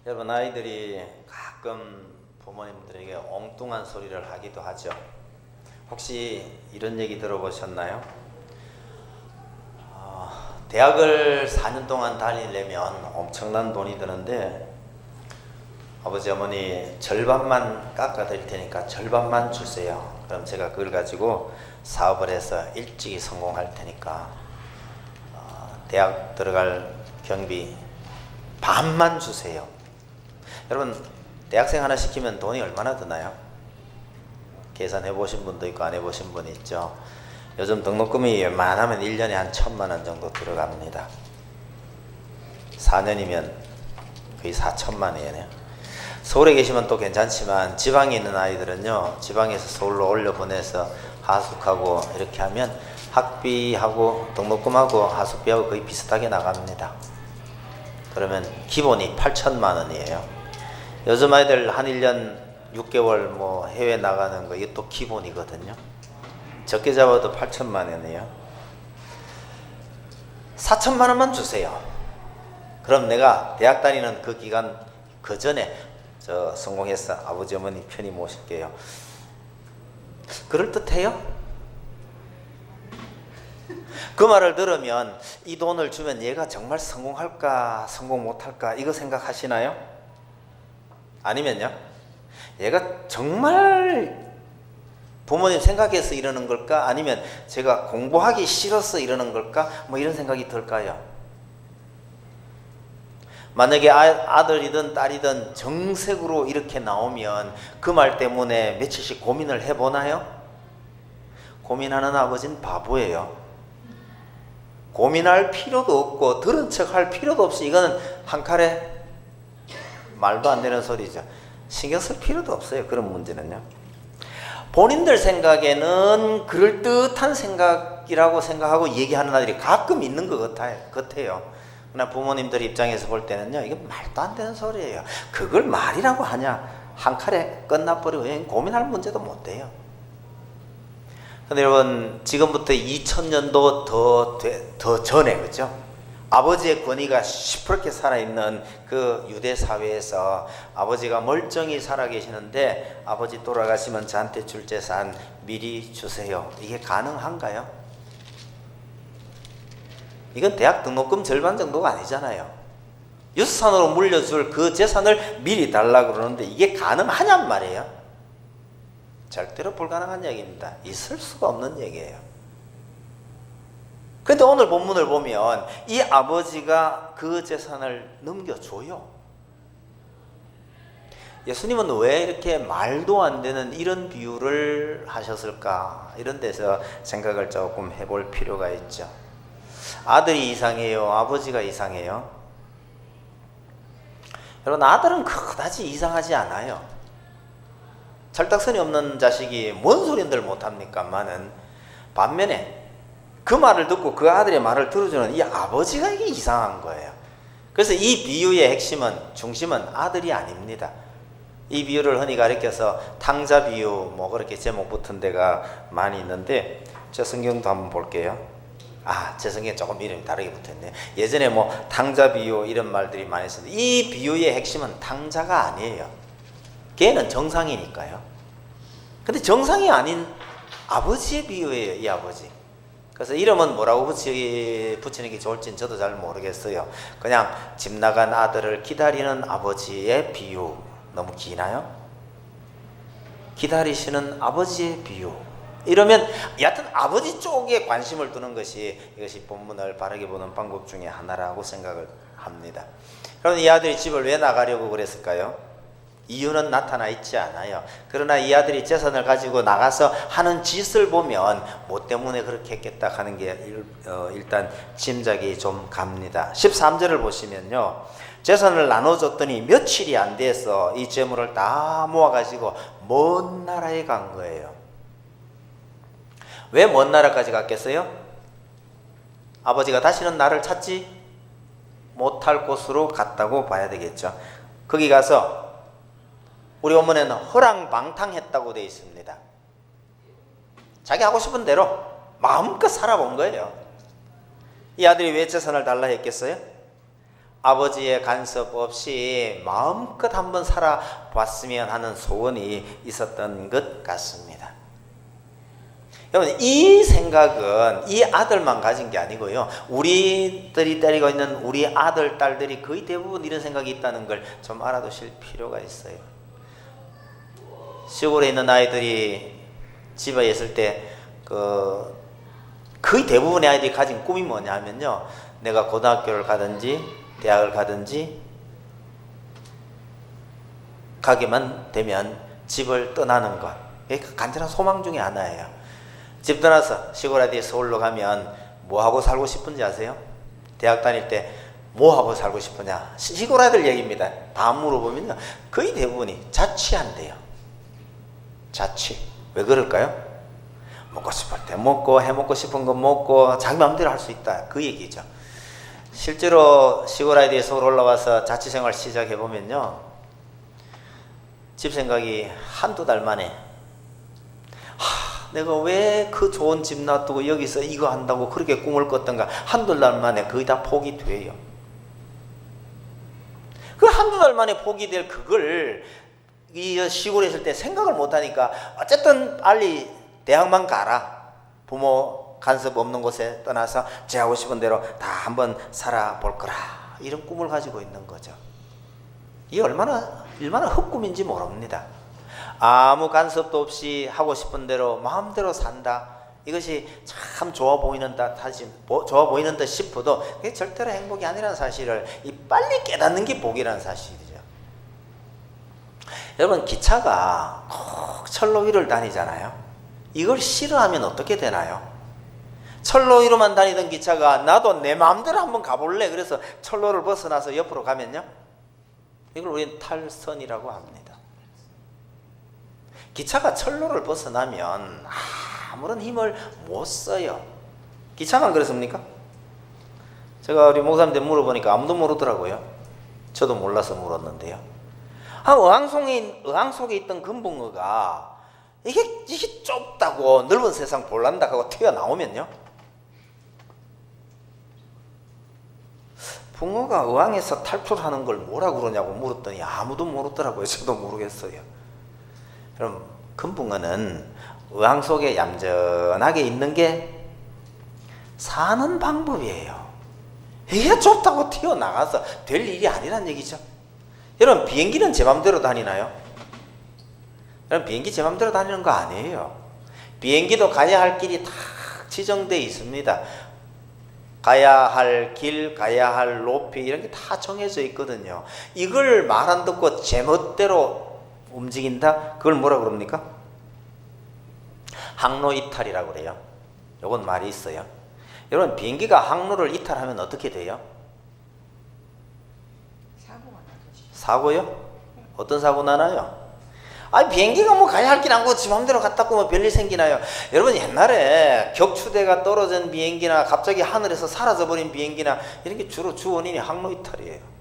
여러분, 아이들이 가끔 부모님들에게 엉뚱한 소리를 하기도 하죠. 혹시 이런 얘기 들어보셨나요? 대학을 4년 동안 다니려면 엄청난 돈이 드는데 아버지 어머니 절반만 깎아드릴 테니까 절반만 주세요. 그럼 제가 그걸 가지고 사업을 해서 일찍이 성공할 테니까 대학 들어갈 경비 반만 주세요. 여러분, 대학생 하나 시키면 돈이 얼마나 드나요? 계산해 보신 분도 있고 안 해보신 분이 있죠. 요즘 등록금이 웬만하면 1년에 한 1,000만 원 정도 들어갑니다. 4년이면 거의 4천만 원이네요. 서울에 계시면 또 괜찮지만 지방에 있는 아이들은요, 지방에서 서울로 올려보내서 하숙하고 이렇게 하면 학비하고 등록금하고 하숙비하고 거의 비슷하게 나갑니다. 그러면 기본이 8천만 원이에요. 요즘 아이들 한 1년 6개월 뭐 해외 나가는 거 이게 또 기본이거든요. 적게 잡아도 8천만 원이에요. 4천만 원만 주세요. 그럼 내가 대학 다니는 그 기간 그 전에 저 성공해서 아버지 어머니 편히 모실게요. 그럴듯해요? 그 말을 들으면 이 돈을 주면 얘가 정말 성공할까 성공 못할까 이거 생각하시나요? 아니면요, 얘가 정말 부모님 생각해서 이러는 걸까? 아니면 제가 공부하기 싫어서 이러는 걸까? 뭐 이런 생각이 들까요? 만약에 아들이든 딸이든 정색으로 이렇게 나오면 그 말 때문에 며칠씩 고민을 해보나요? 고민하는 아버지는 바보예요. 고민할 필요도 없고 들은 척 할 필요도 없이 이거는 한 칼에 말도 안 되는 소리죠. 신경 쓸 필요도 없어요. 그런 문제는요. 본인들 생각에는 그럴듯한 생각이라고 생각하고 얘기하는 아들이 가끔 있는 것 같아요. 그러나 부모님들 입장에서 볼 때는요, 이건 말도 안 되는 소리예요. 그걸 말이라고 하냐. 한 칼에 끝나버리고 고민할 문제도 못 돼요. 근데 여러분, 지금부터 2000년도 더 전에, 그죠? 아버지의 권위가 시퍼렇게 살아있는 그 유대 사회에서 아버지가 멀쩡히 살아계시는데 아버지 돌아가시면 저한테 줄 재산 미리 주세요. 이게 가능한가요? 이건 대학 등록금 절반 정도가 아니잖아요. 유산으로 물려줄 그 재산을 미리 달라고 그러는데 이게 가능하냔 말이에요. 절대로 불가능한 얘기입니다. 있을 수가 없는 얘기예요. 근데 오늘 본문을 보면 이 아버지가 그 재산을 넘겨줘요. 예수님은 왜 이렇게 말도 안 되는 이런 비유를 하셨을까? 이런 데서 생각을 조금 해볼 필요가 있죠. 아들이 이상해요? 아버지가 이상해요? 여러분, 아들은 그다지 이상하지 않아요. 철딱선이 없는 자식이 뭔 소린들 못합니까만은 반면에 그 말을 듣고 그 아들의 말을 들어주는 이 아버지가 이게 이상한 거예요. 그래서 이 비유의 핵심은, 중심은 아들이 아닙니다. 이 비유를 흔히 가리켜서 탕자 비유 뭐 그렇게 제목 붙은 데가 많이 있는데 제 성경도 한번 볼게요. 제 성경에 조금 이름이 다르게 붙어있네요. 예전에 뭐 탕자 비유 이런 말들이 많이 있었는데 이 비유의 핵심은 탕자가 아니에요. 걔는 정상이니까요. 근데 정상이 아닌 아버지의 비유예요. 이 아버지. 그래서 이름은 뭐라고 붙이는 게 좋을지는 저도 잘 모르겠어요. 그냥 집 나간 아들을 기다리는 아버지의 비유. 너무 기나요? 기다리시는 아버지의 비유. 이러면 여하튼 아버지 쪽에 관심을 두는 것이 이것이 본문을 바르게 보는 방법 중에 하나라고 생각을 합니다. 그럼 이 아들이 집을 왜 나가려고 그랬을까요? 이유는 나타나 있지 않아요. 그러나 이 아들이 재산을 가지고 나가서 하는 짓을 보면 뭐 때문에 그렇게 했겠다 하는 게 일단 짐작이 좀 갑니다. 13절을 보시면요, 재산을 나눠줬더니 며칠이 안 돼서 이 재물을 다 모아가지고 먼 나라에 간 거예요. 왜 먼 나라까지 갔겠어요? 아버지가 다시는 나를 찾지 못할 곳으로 갔다고 봐야 되겠죠. 거기 가서 우리 본문에는 허랑방탕했다고 되어 있습니다. 자기 하고 싶은 대로 마음껏 살아본 거예요. 이 아들이 왜 재산을 달라 했겠어요? 아버지의 간섭 없이 마음껏 한번 살아봤으면 하는 소원이 있었던 것 같습니다. 여러분, 이 생각은 이 아들만 가진 게 아니고요, 우리들이 데리고 있는 우리 아들, 딸들이 거의 대부분 이런 생각이 있다는 걸 좀 알아두실 필요가 있어요. 시골에 있는 아이들이 집에 있을 때 거의 대부분의 아이들이 가진 꿈이 뭐냐 하면요, 내가 고등학교를 가든지 대학을 가든지 가게만 되면 집을 떠나는 것, 이게 간절한 소망 중에 하나예요. 집 떠나서 시골 아이들이 서울로 가면 뭐하고 살고 싶은지 아세요? 대학 다닐 때 뭐하고 살고 싶으냐? 시골 아이들 얘기입니다. 다 물어보면요, 거의 대부분이 자취한대요. 자취. 왜 그럴까요? 먹고 싶을 때 먹고, 해먹고 싶은 거 먹고, 자기 마음대로 할 수 있다, 그 얘기죠. 실제로 시골 아이들이 서울 올라와서 자취생활 시작해보면요, 집 생각이 한두 달 만에, 내가 왜 그 좋은 집 놔두고 여기서 이거 한다고 그렇게 꿈을 꿨던가, 한두 달 만에 거의 다 포기돼요. 그 한두 달 만에 포기될 그걸 이 시골에 있을 때 생각을 못하니까, 어쨌든 빨리 대학만 가라, 부모 간섭 없는 곳에 떠나서 제 하고 싶은 대로 다 한번 살아볼 거라, 이런 꿈을 가지고 있는 거죠. 이게 얼마나 헛꿈인지 모릅니다. 아무 간섭도 없이 하고 싶은 대로 마음대로 산다, 이것이 참 좋아 보이는 듯 싶어도 그게 절대로 행복이 아니라는 사실을 빨리 깨닫는 게 복이라는 사실이죠. 여러분, 기차가 꼭 철로 위를 다니잖아요. 이걸 싫어하면 어떻게 되나요? 철로 위로만 다니던 기차가 나도 내 마음대로 한번 가볼래, 그래서 철로를 벗어나서 옆으로 가면요, 이걸 우리는 탈선이라고 합니다. 기차가 철로를 벗어나면 아무런 힘을 못 써요. 기차만 그렇습니까? 제가 우리 목사님한테 물어보니까 아무도 모르더라고요. 저도 몰라서 물었는데요. 의왕 속에 있던 금붕어가 이게 좁다고 넓은 세상 볼란다 하고 튀어나오면요, 붕어가 의왕에서 탈출하는 걸 뭐라고 그러냐고 물었더니 아무도 모르더라고요. 저도 모르겠어요. 그럼 금붕어는 의왕 속에 얌전하게 있는 게 사는 방법이에요. 이게 좁다고 튀어나가서 될 일이 아니란 얘기죠. 여러분, 비행기는 제 맘대로 다니나요? 여러분, 비행기 제 맘대로 다니는 거 아니에요. 비행기도 가야 할 길이 다 지정되어 있습니다. 가야 할 길, 가야 할 높이, 이런 게 다 정해져 있거든요. 이걸 말 안 듣고 제멋대로 움직인다? 그걸 뭐라 그럽니까? 항로 이탈이라고 그래요. 요건 말이 있어요. 여러분, 비행기가 항로를 이탈하면 어떻게 돼요? 사고요? 어떤 사고 나나요? 비행기가 뭐 가야 할 길 안 가고 지 맘대로 갔다 오면 별일 생기나요? 여러분, 옛날에 격추대가 떨어진 비행기나 갑자기 하늘에서 사라져버린 비행기나 이런 게 주로 주 원인이 항로 이탈이에요.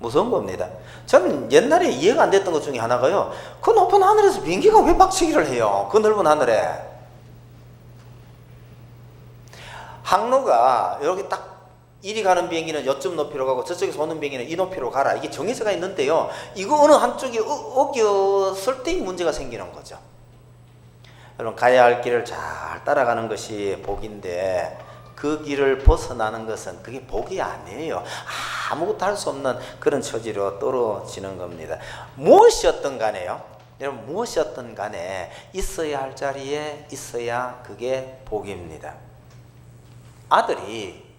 무서운 겁니다. 저는 옛날에 이해가 안 됐던 것 중에 하나가요, 그 높은 하늘에서 비행기가 왜 박치기를 해요? 그 넓은 하늘에. 항로가 이렇게 딱 이리 가는 비행기는 이쯤 높이로 가고 저쪽에서 오는 비행기는 이 높이로 가라, 이게 정해져가 있는데요, 이거 어느 한쪽이 어겼을 때 문제가 생기는 거죠. 여러분, 가야 할 길을 잘 따라가는 것이 복인데 그 길을 벗어나는 것은 그게 복이 아니에요. 아무것도 할 수 없는 그런 처지로 떨어지는 겁니다. 무엇이었든 간에요, 여러분, 무엇이었든 간에 있어야 할 자리에 있어야 그게 복입니다. 아들이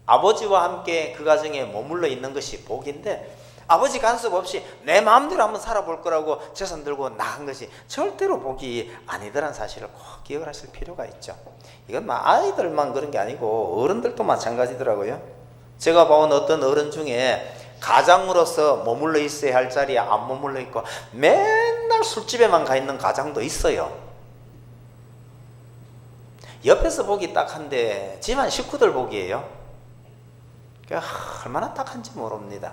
아버지와 함께 그 가정에 머물러 있는 것이 복인데, 아버지 간섭 없이 내 마음대로 한번 살아볼 거라고 재산 들고 나간 것이 절대로 복이 아니더란 사실을 꼭 기억을 하실 필요가 있죠. 이건 아이들만 그런 게 아니고 어른들도 마찬가지더라고요. 제가 봐온 어떤 어른 중에 가장으로서 머물러 있어야 할 자리에 안 머물러 있고 맨날 술집에만 가 있는 가장도 있어요. 옆에서 보기 딱한데 집안 식구들 보기에요, 얼마나 딱한지 모릅니다.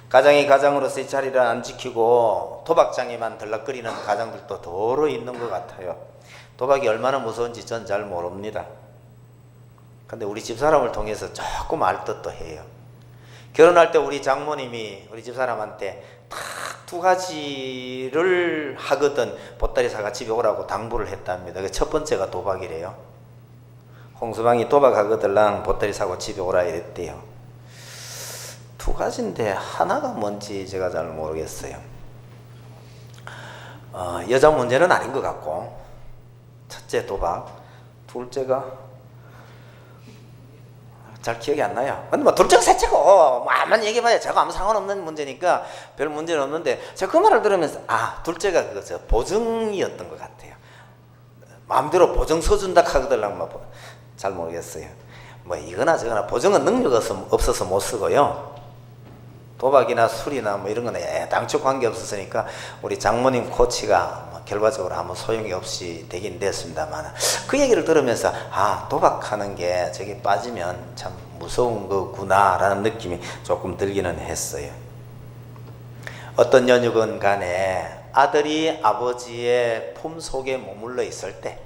가장이 가장으로서의 자리를 안 지키고 도박장에만 들락거리는 가장들도 도로 있는 것 같아요. 도박이 얼마나 무서운지 전 잘 모릅니다. 근데 우리 집사람을 통해서 조금 알듯도 해요. 결혼할 때 우리 장모님이 우리 집사람한테 딱 두 가지를 하거든 보따리 사가 집에 오라고 당부를 했답니다. 첫 번째가 도박이래요. 홍수방이 도박하거들랑 보따리 사고 집에 오라 이랬대요. 두 가지인데 하나가 뭔지 제가 잘 모르겠어요. 여자 문제는 아닌 것 같고, 첫째 도박, 둘째가 잘 기억이 안 나요. 근데 뭐 둘째고 셋째고 뭐 아무만 얘기해봐야 제가 아무 상관없는 문제니까 별 문제는 없는데, 제가 그 말을 들으면서 둘째가 그거죠. 보증이었던 것 같아요. 마음대로 보증 서준다 하거들랑 뭐 잘 모르겠어요. 뭐 이거나 저거나 보증은 능력 없어서 못 쓰고요. 도박이나 술이나 뭐 이런 거는 당초 관계 없었으니까 우리 장모님 코치가 뭐 결과적으로 아무 소용이 없이 되긴 됐습니다만, 그 얘기를 들으면서 도박하는 게 저게 빠지면 참 무서운 거구나라는 느낌이 조금 들기는 했어요. 어떤 연유건 간에 아들이 아버지의 품 속에 머물러 있을 때,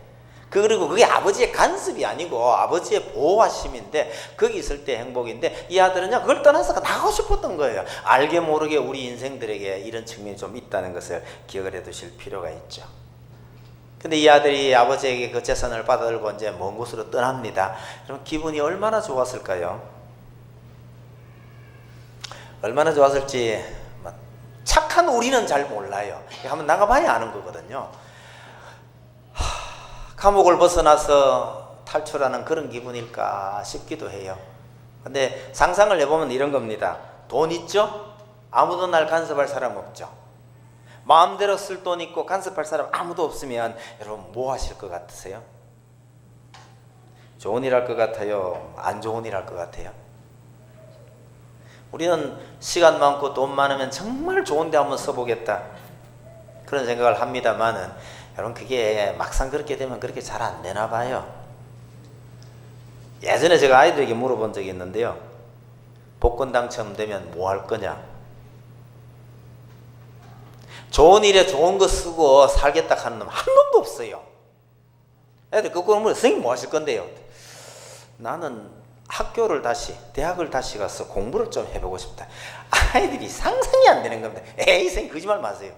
그리고 그게 아버지의 간섭이 아니고 아버지의 보호하심인데, 거기 있을 때 행복인데, 이 아들은요 그걸 떠나서 나가고 싶었던 거예요. 알게 모르게 우리 인생들에게 이런 측면이 좀 있다는 것을 기억을 해 두실 필요가 있죠. 근데 이 아들이 아버지에게 그 재산을 받아들고 이제 먼 곳으로 떠납니다. 그럼 기분이 얼마나 좋았을까요? 얼마나 좋았을지 착한 우리는 잘 몰라요. 한번 나가봐야 아는 거거든요. 감옥을 벗어나서 탈출하는 그런 기분일까 싶기도 해요. 근데 상상을 해보면 이런 겁니다. 돈 있죠? 아무도 날 간섭할 사람 없죠. 마음대로 쓸 돈 있고 간섭할 사람 아무도 없으면 여러분 뭐 하실 것 같으세요? 좋은 일 할 것 같아요? 안 좋은 일 할 것 같아요? 우리는 시간 많고 돈 많으면 정말 좋은 데 한번 써보겠다 그런 생각을 합니다만은, 여러분 그게 막상 그렇게 되면 그렇게 잘 안 되나 봐요. 예전에 제가 아이들에게 물어본 적이 있는데요. 복권 당첨되면 뭐 할 거냐? 좋은 일에 좋은 거 쓰고 살겠다 하는 놈 한 놈도 없어요. 애들 거꾸로 물어, 선생님 뭐 하실 건데요? 나는 학교를 다시, 대학을 다시 가서 공부를 좀 해보고 싶다. 아이들이 상상이 안 되는 겁니다. 에이 선생님 거짓말 마세요.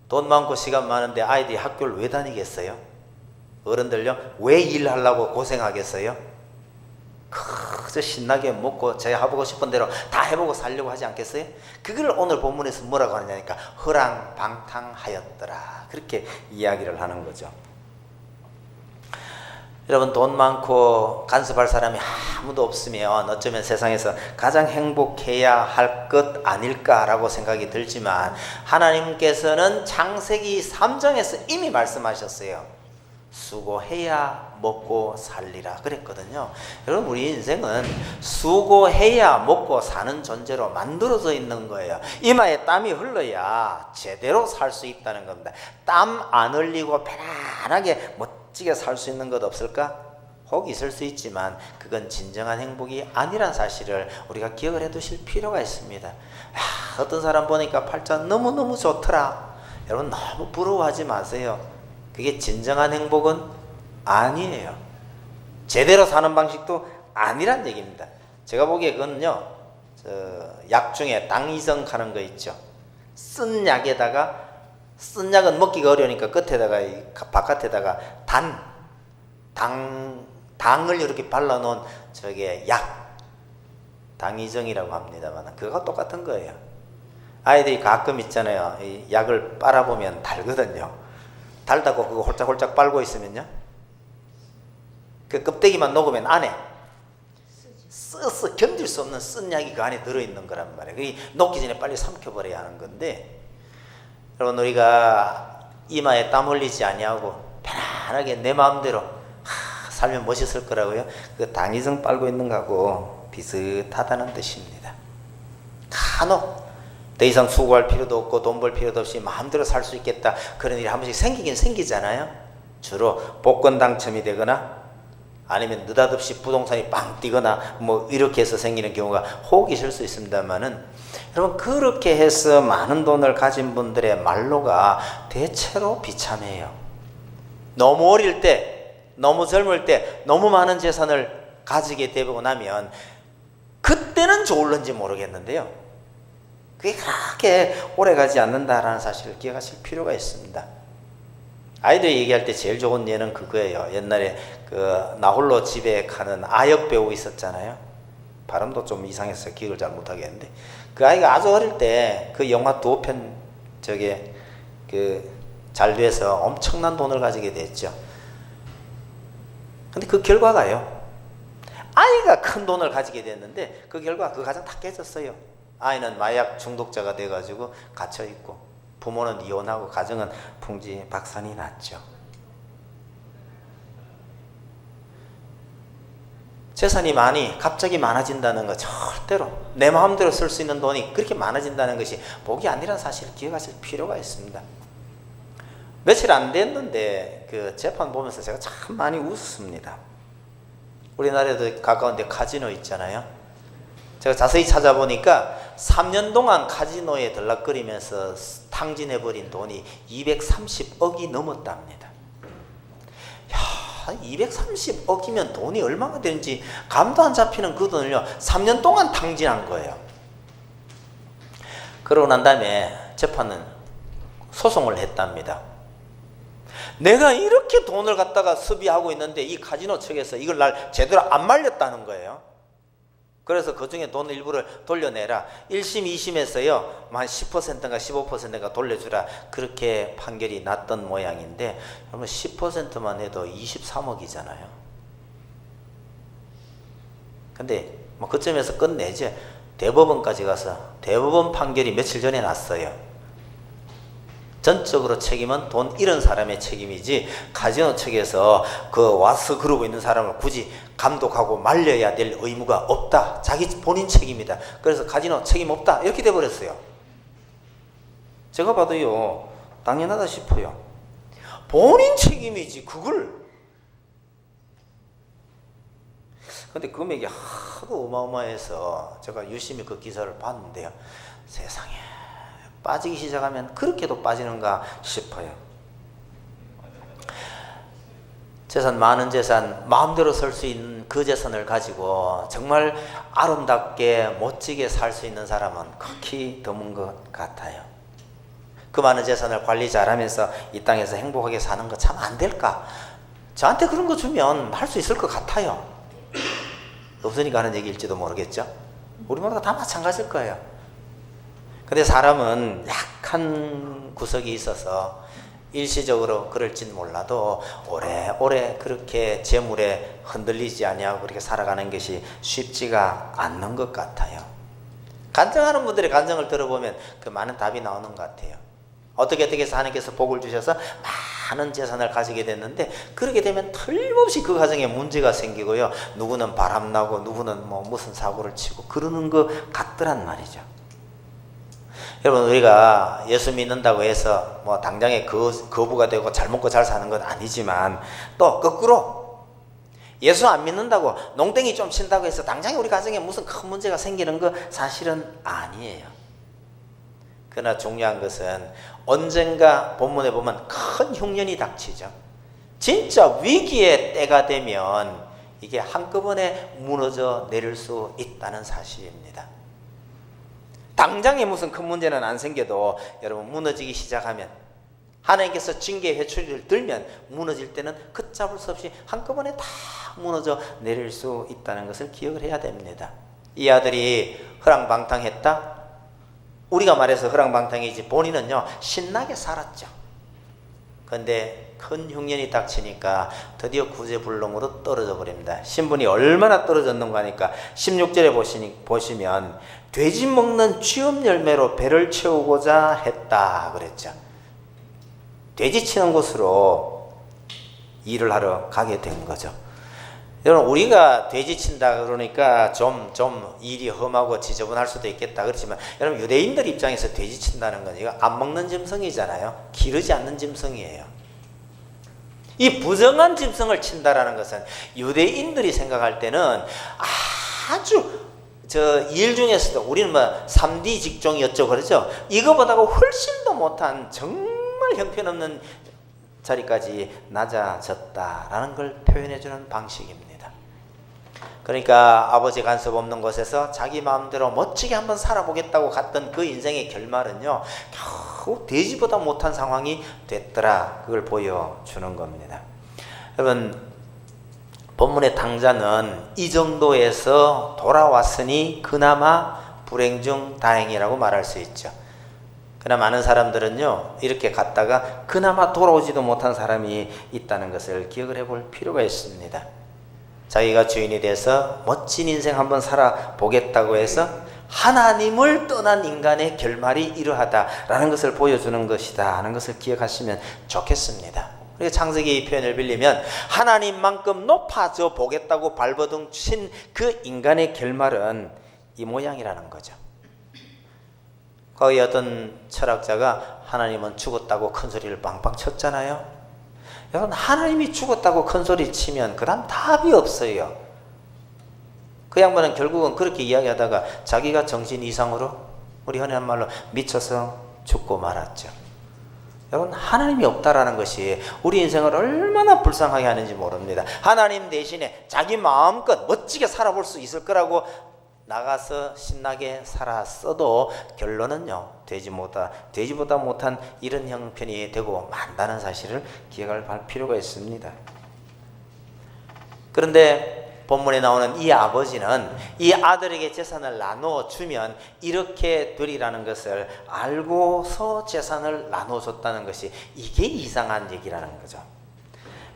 돈 많고 시간 많은데 아이들이 학교를 왜 다니겠어요? 어른들요? 왜 일하려고 고생하겠어요? 그저 신나게 먹고 제가 해보고 싶은 대로 다 해보고 살려고 하지 않겠어요? 그걸 오늘 본문에서 뭐라고 하느냐니까 허랑방탕하였더라, 그렇게 이야기를 하는 거죠. 여러분 돈 많고 간섭할 사람이 아무도 없으면 어쩌면 세상에서 가장 행복해야 할 것 아닐까라고 생각이 들지만, 하나님께서는 창세기 3장에서 이미 말씀하셨어요. 수고해야 먹고 살리라 그랬거든요. 여러분 우리 인생은 수고해야 먹고 사는 존재로 만들어져 있는 거예요. 이마에 땀이 흘러야 제대로 살 수 있다는 겁니다. 땀 안 흘리고 편안하게 멋지게 살 수 있는 것 없을까? 혹 있을 수 있지만 그건 진정한 행복이 아니란 사실을 우리가 기억을 해 두실 필요가 있습니다. 어떤 사람 보니까 팔자 너무너무 좋더라. 여러분 너무 부러워하지 마세요. 그게 진정한 행복은 아니에요. 제대로 사는 방식도 아니란 얘기입니다. 제가 보기에 그건요, 약 중에 당이성 하는 거 있죠. 쓴 약에다가, 쓴 약은 먹기가 어려우니까 끝에다가, 바깥에다가 당을 이렇게 발라놓은 저게 약, 당이정이라고 합니다만 그거 똑같은 거예요. 아이들이 가끔 있잖아요. 이 약을 빨아보면 달거든요. 달다고 그거 홀짝홀짝 빨고 있으면요, 그 껍데기만 녹으면 안에 써서 견딜 수 없는 쓴 약이 그 안에 들어있는 거란 말이에요. 그게 녹기 전에 빨리 삼켜버려야 하는 건데, 여러분 우리가 이마에 땀 흘리지 아니하고 편안하게 내 마음대로 살면 멋있을 거라고요. 그 당이성 빨고 있는 거하고 비슷하다는 뜻입니다. 간혹 더 이상 수고할 필요도 없고 돈 벌 필요도 없이 마음대로 살 수 있겠다, 그런 일이 한 번씩 생기긴 생기잖아요. 주로 복권 당첨이 되거나 아니면 느닷없이 부동산이 빵 뛰거나 뭐 이렇게 해서 생기는 경우가 혹 있을 수 있습니다만은, 여러분 그렇게 해서 많은 돈을 가진 분들의 말로가 대체로 비참해요. 너무 어릴 때, 너무 젊을 때 너무 많은 재산을 가지게 되고 나면 그때는 좋을런지 모르겠는데요, 그게 그렇게 오래가지 않는다라는 사실을 기억하실 필요가 있습니다. 아이들이 얘기할 때 제일 좋은 예는 그거예요. 옛날에 그 나홀로 집에 가는 아역 배우 있었잖아요. 발음도 좀 이상해서 기억을 잘 못하겠는데, 그 아이가 아주 어릴 때 그 영화 2편 잘 돼서 엄청난 돈을 가지게 됐죠. 근데 그 결과가요, 아이가 큰 돈을 가지게 됐는데 그 결과 그 가정 다 깨졌어요. 아이는 마약 중독자가 돼가지고 갇혀있고, 부모는 이혼하고, 가정은 풍지박산이 났죠. 재산이 갑자기 많아진다는 것, 절대로 내 마음대로 쓸 수 있는 돈이 그렇게 많아진다는 것이 복이 아니라는 사실을 기억하실 필요가 있습니다. 며칠 안 됐는데 그 재판 보면서 제가 참 많이 웃었습니다. 우리나라에도 가까운데 카지노 있잖아요. 제가 자세히 찾아보니까 3년 동안 카지노에 들락거리면서 탕진해버린 돈이 230억이 넘었답니다. 230억이면 돈이 얼마나 되는지 감도 안 잡히는 그 돈을요 3년 동안 탕진한 거예요. 그러고 난 다음에 재판은 소송을 했답니다. 내가 이렇게 돈을 갖다가 습의하고 있는데 이 카지노 측에서 이걸 날 제대로 안 말렸다는 거예요. 그래서 그 중에 돈 일부를 돌려내라. 1심, 2심에서요 한 10%인가 15%인가 돌려주라, 그렇게 판결이 났던 모양인데, 여러분 10%만 해도 23억이잖아요. 근데 뭐 그쯤에서 끝내죠. 대법원까지 가서 대법원 판결이 며칠 전에 났어요. 전적으로 책임은 돈 잃은 사람의 책임이지, 카지노 측에서 와서 그러고 있는 사람을 굳이 감독하고 말려야 될 의무가 없다. 자기 본인 책임이다. 그래서 카지노 책임 없다. 이렇게 돼버렸어요. 제가 봐도요, 당연하다 싶어요. 본인 책임이지, 그걸. 근데 금액이 하도 어마어마해서 제가 유심히 그 기사를 봤는데요. 세상에. 빠지기 시작하면 그렇게도 빠지는가 싶어요. 재산, 많은 재산, 마음대로 쓸 수 있는 그 재산을 가지고 정말 아름답게 멋지게 살 수 있는 사람은 극히 드문 것 같아요. 그 많은 재산을 관리 잘하면서 이 땅에서 행복하게 사는 거 참 안 될까? 저한테 그런 거 주면 할 수 있을 것 같아요. 없으니까 하는 얘기일지도 모르겠죠. 우리 모두가 다 마찬가지일 거예요. 근데 사람은 약한 구석이 있어서 일시적으로 그럴진 몰라도 오래오래 그렇게 재물에 흔들리지 아니하고 그렇게 살아가는 것이 쉽지가 않는 것 같아요. 간증하는 분들의 간증을 들어보면 그 많은 답이 나오는 것 같아요. 어떻게 해서 하나님께서 복을 주셔서 많은 재산을 가지게 됐는데, 그렇게 되면 틀림없이 그 가정에 문제가 생기고요, 누구는 바람나고 누구는 무슨 사고를 치고 그러는 것 같더란 말이죠. 여러분, 우리가 예수 믿는다고 해서 당장에 거부가 되고 잘 먹고 잘 사는 건 아니지만, 또 거꾸로 예수 안 믿는다고 농땡이 좀 친다고 해서 당장에 우리 가정에 무슨 큰 문제가 생기는 거 사실은 아니에요. 그러나 중요한 것은 언젠가 본문에 보면 큰 흉년이 닥치죠. 진짜 위기의 때가 되면 이게 한꺼번에 무너져 내릴 수 있다는 사실입니다. 당장에 무슨 큰 문제는 안 생겨도 여러분, 무너지기 시작하면, 하나님께서 징계 회초리를 들면 무너질 때는 걷잡을 수 없이 한꺼번에 다 무너져 내릴 수 있다는 것을 기억을 해야 됩니다. 이 아들이 허랑방탕했다? 우리가 말해서 허랑방탕이지, 본인은요 신나게 살았죠. 그런데 큰 흉년이 닥치니까 드디어 구제불능으로 떨어져 버립니다. 신분이 얼마나 떨어졌는가 하니까 16절에 보시면 돼지 먹는 취업 열매로 배를 채우고자 했다 그랬죠. 돼지 치는 곳으로 일을 하러 가게 된 거죠. 여러분, 우리가 돼지 친다 그러니까 좀 일이 험하고 지저분할 수도 있겠다 그렇지만, 여러분, 유대인들 입장에서 돼지 친다는 건 이거 안 먹는 짐승이잖아요. 기르지 않는 짐승이에요. 이 부정한 짐승을 친다라는 것은 유대인들이 생각할 때는 아주 일 중에서도, 우리는 3D 직종이었죠, 그렇죠? 이거보다 훨씬 더 못한 정말 형편없는 자리까지 낮아졌다라는 걸 표현해 주는 방식입니다. 그러니까 아버지 간섭 없는 곳에서 자기 마음대로 멋지게 한번 살아보겠다고 갔던 그 인생의 결말은요, 겨우 돼지보다 못한 상황이 됐더라. 그걸 보여주는 겁니다. 여러분, 본문의 당자는 이 정도에서 돌아왔으니 그나마 불행 중 다행이라고 말할 수 있죠. 그러나 많은 사람들은요, 이렇게 갔다가 그나마 돌아오지도 못한 사람이 있다는 것을 기억을 해볼 필요가 있습니다. 자기가 주인이 돼서 멋진 인생 한번 살아보겠다고 해서 하나님을 떠난 인간의 결말이 이러하다라는 것을 보여주는 것이다 하는 것을 기억하시면 좋겠습니다. 그리고 창세기 이 표현을 빌리면 하나님만큼 높아져 보겠다고 발버둥 친 그 인간의 결말은 이 모양이라는 거죠. 거기 어떤 철학자가 하나님은 죽었다고 큰 소리를 빵빵 쳤잖아요. 여러분, 하나님이 죽었다고 큰 소리 치면 그 다음 답이 없어요. 그 양반은 결국은 그렇게 이야기하다가 자기가 정신 이상으로, 우리 흔히 한 말로 미쳐서 죽고 말았죠. 여러분, 하나님이 없다라는 것이 우리 인생을 얼마나 불쌍하게 하는지 모릅니다. 하나님 대신에 자기 마음껏 멋지게 살아볼 수 있을 거라고 나가서 신나게 살았어도 결론은요, 돼지보다 못한 이런 형편이 되고 만다는 사실을 기억할 필요가 있습니다. 그런데 본문에 나오는 이 아버지는 이 아들에게 재산을 나누어 주면 이렇게 되리라는 것을 알고서 재산을 나누어 줬다는 것이, 이게 이상한 얘기라는 거죠.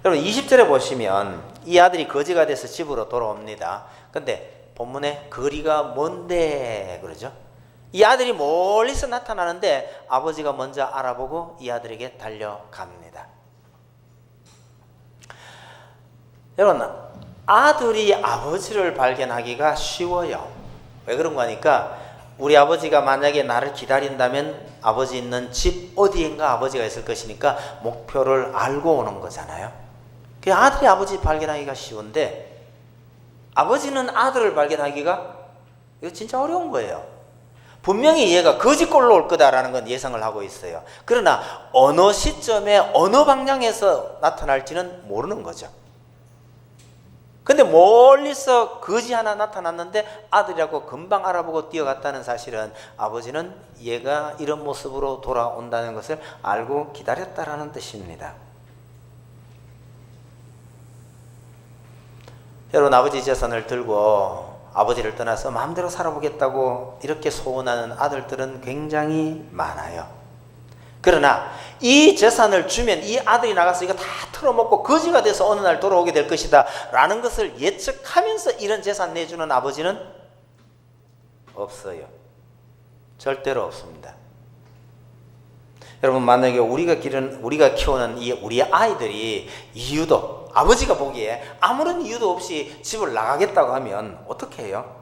여러분, 20절에 보시면 이 아들이 거지가 돼서 집으로 돌아옵니다. 근데 본문에 거리가 먼데 그러죠. 이 아들이 멀리서 나타나는데 아버지가 먼저 알아보고 이 아들에게 달려갑니다. 여러분, 아들이 아버지를 발견하기가 쉬워요. 왜 그런가 하니까, 우리 아버지가 만약에 나를 기다린다면 아버지 있는 집 어디인가 아버지가 있을 것이니까 목표를 알고 오는 거잖아요. 그 아들이 아버지 발견하기가 쉬운데 아버지는 아들을 발견하기가 이거 진짜 어려운 거예요. 분명히 얘가 거지꼴로 올 거다라는 건 예상을 하고 있어요. 그러나 어느 시점에 어느 방향에서 나타날지는 모르는 거죠. 근데 멀리서 거지 하나 나타났는데 아들이라고 금방 알아보고 뛰어갔다는 사실은 아버지는 얘가 이런 모습으로 돌아온다는 것을 알고 기다렸다라는 뜻입니다. 여러분, 아버지 재산을 들고 아버지를 떠나서 마음대로 살아보겠다고 이렇게 소원하는 아들들은 굉장히 많아요. 그러나 이 재산을 주면 이 아들이 나가서 이거 다 털어먹고 거지가 돼서 어느 날 돌아오게 될 것이다 라는 것을 예측하면서 이런 재산 내주는 아버지는 없어요. 절대로 없습니다. 여러분, 만약에 우리가 키우는 우리 아이들이 아버지가 보기에 아무런 이유도 없이 집을 나가겠다고 하면 어떻게 해요?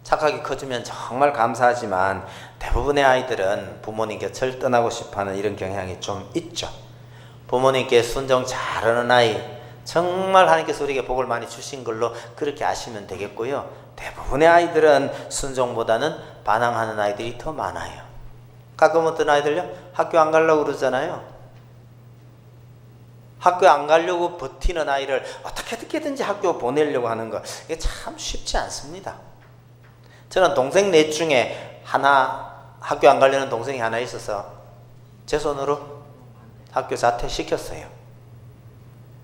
착하게 커지면 정말 감사하지만 대부분의 아이들은 부모님 곁을 떠나고 싶어하는 이런 경향이 좀 있죠. 부모님께 순종 잘하는 아이, 정말 하나님께서 우리에게 복을 많이 주신 걸로 그렇게 아시면 되겠고요. 대부분의 아이들은 순종보다는 반항하는 아이들이 더 많아요. 가끔 어떤 아이들요, 학교 안 가려고 그러잖아요. 학교 안 가려고 버티는 아이를 어떻게든지 학교 보내려고 하는 거, 이게 참 쉽지 않습니다. 저는 동생 넷 중에 학교 안 가려는 동생이 하나 있어서 제 손으로 학교 자퇴시켰어요.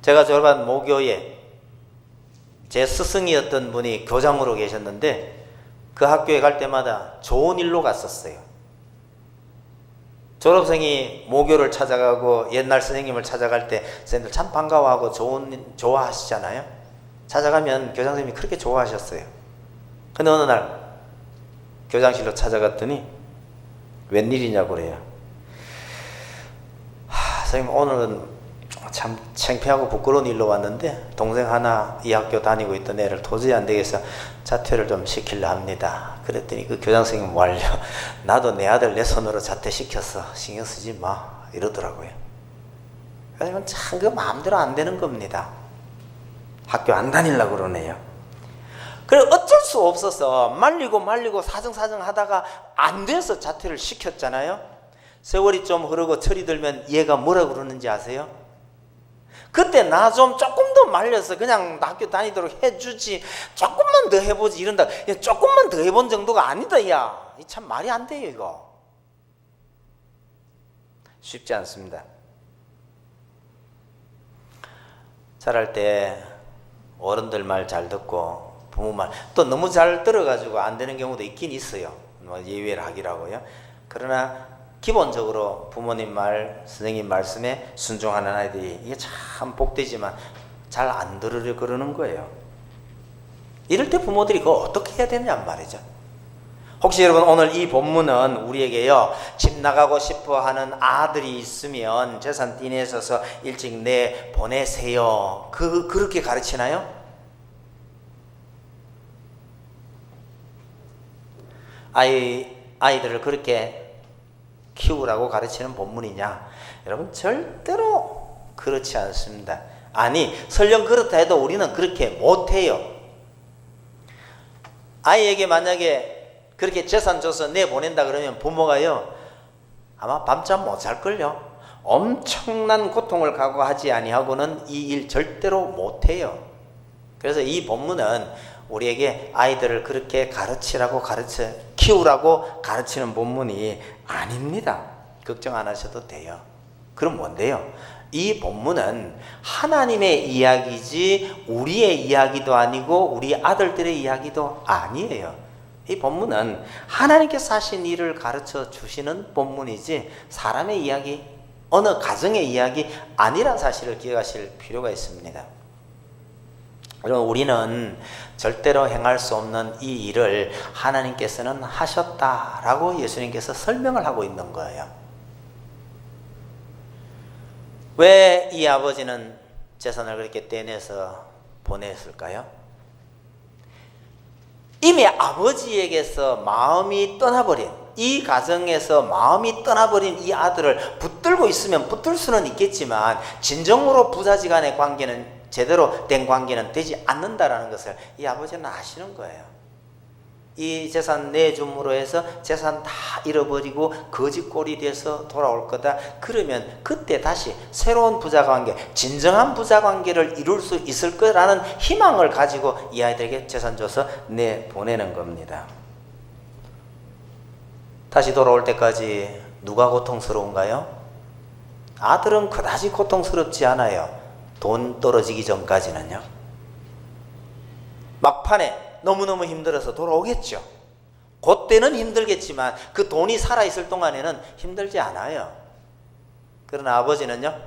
제가 졸업한 모교에 제 스승이었던 분이 교장으로 계셨는데 그 학교에 갈 때마다 좋은 일로 갔었어요. 졸업생이 모교를 찾아가고 옛날 선생님을 찾아갈 때 선생님들 참 반가워하고 좋아하시잖아요. 찾아가면 교장선생님이 그렇게 좋아하셨어요. 근데 어느 날 교장실로 찾아갔더니 웬일이냐고 그래요. 선생님, 오늘은 참 창피하고 부끄러운 일로 왔는데 동생 하나 이 학교 다니고 있던 애를 도저히 안 되겠어 자퇴를 좀 시키려 합니다. 그랬더니 그 교장 선생님 말려, 나도 내 아들 내 손으로 자퇴시켰어, 신경 쓰지 마, 이러더라고요. 그러면 참 그 마음대로 안 되는 겁니다. 학교 안 다니려고 그러네요. 그래 어쩔 수 없어서 말리고 사정사정 하다가 안 돼서 자퇴를 시켰잖아요. 세월이 좀 흐르고 철이 들면 얘가 뭐라 그러는지 아세요? 그때 나 좀 조금 더 말려서 그냥 학교 다니도록 해주지, 조금만 더 해보지 이런다. 야, 조금만 더 해본 정도가 아니다. 야, 참 말이 안 돼요. 이거 쉽지 않습니다. 자랄 때 어른들 말 잘 듣고 부모 말 또 너무 잘 들어가지고 안 되는 경우도 있긴 있어요. 뭐 예외를 하기라고요. 그러나 기본적으로 부모님 말, 선생님 말씀에 순종하는 아이들이 이게 참 복되지만 잘 안 들으려 그러는 거예요. 이럴 때 부모들이 그거 어떻게 해야 되느냐 말이죠. 혹시 여러분 오늘 이 본문은 우리에게요, 집 나가고 싶어 하는 아들이 있으면 재산 띠내셔서 일찍 내 보내세요, 그렇게 가르치나요? 아이들을 그렇게 키우라고 가르치는 본문이냐? 여러분 절대로 그렇지 않습니다. 아니, 설령 그렇다 해도 우리는 그렇게 못해요. 아이에게 만약에 그렇게 재산 줘서 내보낸다 그러면 부모가요, 아마 밤잠 못 잘걸요. 엄청난 고통을 각오하지 아니하고는 이 일 절대로 못해요. 그래서 이 본문은 우리에게 아이들을 그렇게 키우라고 가르치는 본문이 아닙니다. 걱정 안 하셔도 돼요. 그럼 뭔데요? 이 본문은 하나님의 이야기지 우리의 이야기도 아니고 우리 아들들의 이야기도 아니에요. 이 본문은 하나님께서 하신 일을 가르쳐 주시는 본문이지 사람의 이야기, 어느 가정의 이야기 아니란 사실을 기억하실 필요가 있습니다. 여러분, 우리는 절대로 행할 수 없는 이 일을 하나님께서는 하셨다라고 예수님께서 설명을 하고 있는 거예요. 왜 이 아버지는 재산을 그렇게 떼내서 보냈을까요? 이미 아버지에게서 마음이 떠나버린, 이 가정에서 마음이 떠나버린 이 아들을 붙들고 있으면 붙들 수는 있겠지만 진정으로 부자지간의 관계는, 제대로 된 관계는 되지 않는다라는 것을 이 아버지는 아시는 거예요. 이 재산 내줌으로 해서 재산 다 잃어버리고 거지꼴이 돼서 돌아올 거다. 그러면 그때 다시 새로운 부자관계, 진정한 부자관계를 이룰 수 있을 거라는 희망을 가지고 이 아이들에게 재산 줘서 내보내는 겁니다. 다시 돌아올 때까지 누가 고통스러운가요? 아들은 그다지 고통스럽지 않아요. 돈 떨어지기 전까지는요. 막판에 너무너무 힘들어서 돌아오겠죠. 그때는 힘들겠지만 그 돈이 살아있을 동안에는 힘들지 않아요. 그러나 아버지는요,